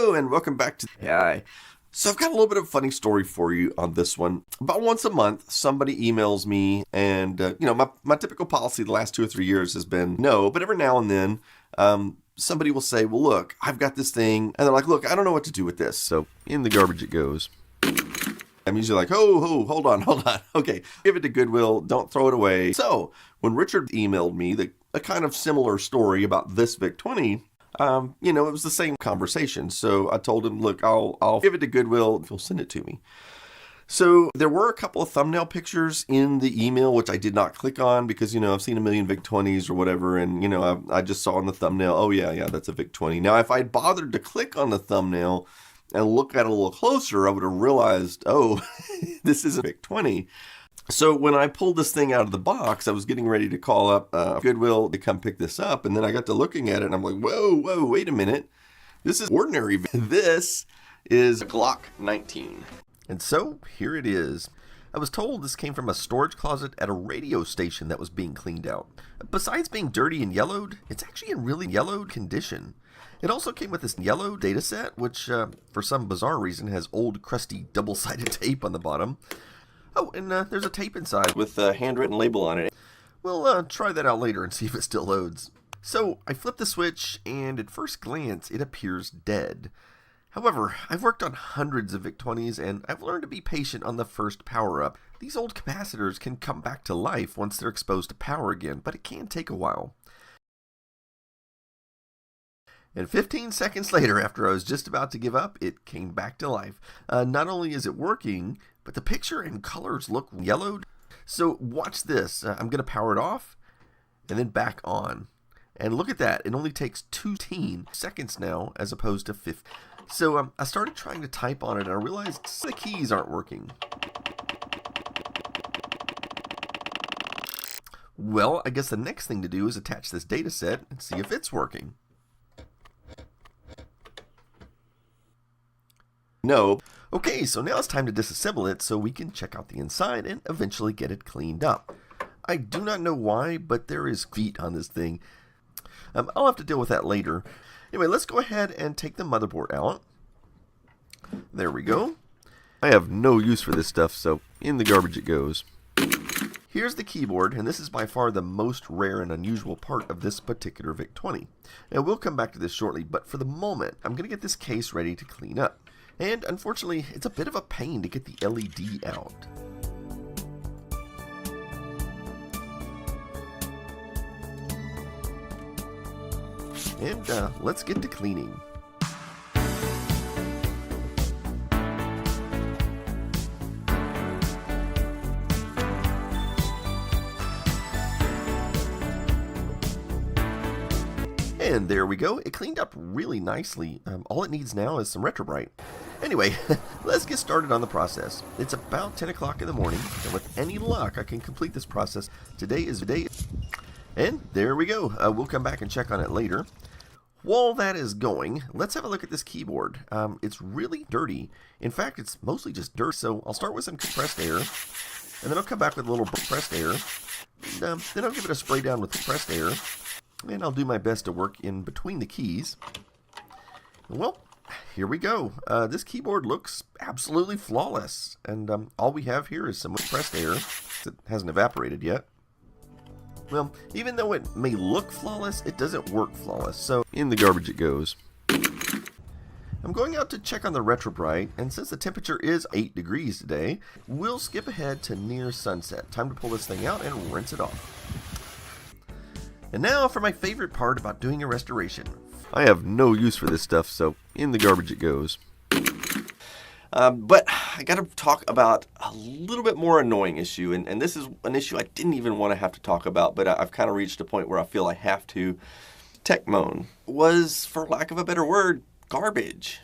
Hello and welcome back to YIAY. So I've got a little bit of a funny story for you on this one. About once a month, somebody emails me and, my typical policy the last 2 or 3 years has been no, but every now and then somebody will say, well, look, I've got this thing. And they're like, look, I don't know what to do with this. So in the garbage it goes. I'm usually like, hold on. Okay, give it to Goodwill. Don't throw it away. So when Richard emailed me a kind of similar story about this VIC-20, it was the same conversation. So I told him, look, I'll give it to Goodwill. He'll send it to me. So there were a couple of thumbnail pictures in the email, which I did not click on because, I've seen a million VIC-20s or whatever. And, I just saw in the thumbnail, oh, yeah, that's a VIC-20. Now, if I'd bothered to click on the thumbnail and look at it a little closer, I would have realized, oh, this is a VIC-20. So when I pulled this thing out of the box, I was getting ready to call up Goodwill to come pick this up. And then I got to looking at it and I'm like, whoa, wait a minute. This is ordinary. This is a Glock 19. And so here it is. I was told this came from a storage closet at a radio station that was being cleaned out. Besides being dirty and yellowed, it's actually in really yellowed condition. It also came with this yellow data set, which for some bizarre reason has old crusty double-sided tape on the bottom. Oh, and there's a tape inside with a handwritten label on it. We'll try that out later and see if it still loads. So I flip the switch and at first glance it appears dead. However, I've worked on hundreds of VIC-20s and I've learned to be patient on the first power-up. These old capacitors can come back to life once they're exposed to power again, but it can take a while. And 15 seconds later, after I was just about to give up, it came back to life. Not only is it working, but the picture and colors look yellowed. So watch this. I'm going to power it off and then back on. And look at that. It only takes 2 seconds now as opposed to 50. So I started trying to type on it and I realized the keys aren't working. Well, I guess the next thing to do is attach this data set and see if it's working. No. Okay, so now it's time to disassemble it so we can check out the inside and eventually get it cleaned up. I do not know why, but there is feet on this thing. I'll have to deal with that later. Anyway, let's go ahead and take the motherboard out. There we go. I have no use for this stuff, so in the garbage it goes. Here's the keyboard, and this is by far the most rare and unusual part of this particular VIC-20. Now, we'll come back to this shortly, but for the moment, I'm going to get this case ready to clean up. And unfortunately, it's a bit of a pain to get the LED out. And let's get to cleaning. And there we go. It cleaned up really nicely. All it needs now is some retrobrite. Anyway, let's get started on the process. It's about 10 o'clock in the morning, and with any luck, I can complete this process. Today is the day. And there we go. We'll come back and check on it later. While that is going, let's have a look at this keyboard. It's really dirty. In fact, it's mostly just dirt. So I'll start with some compressed air, and then I'll come back with a little compressed air. And, then I'll give it a spray down with compressed air. And I'll do my best to work in between the keys. Well, here we go. This keyboard looks absolutely flawless. And all we have here is some compressed air. It hasn't evaporated yet. Well, even though it may look flawless, it doesn't work flawless. So in the garbage it goes. I'm going out to check on the retrobrite, and since the temperature is 8 degrees today, we'll skip ahead to near sunset. Time to pull this thing out and rinse it off. And now for my favorite part about doing a restoration. I have no use for this stuff, so in the garbage it goes. But I got to talk about a little bit more annoying issue, and this is an issue I didn't even want to have to talk about, but I've kind of reached a point where I feel I have to. Tech moan was, for lack of a better word, garbage.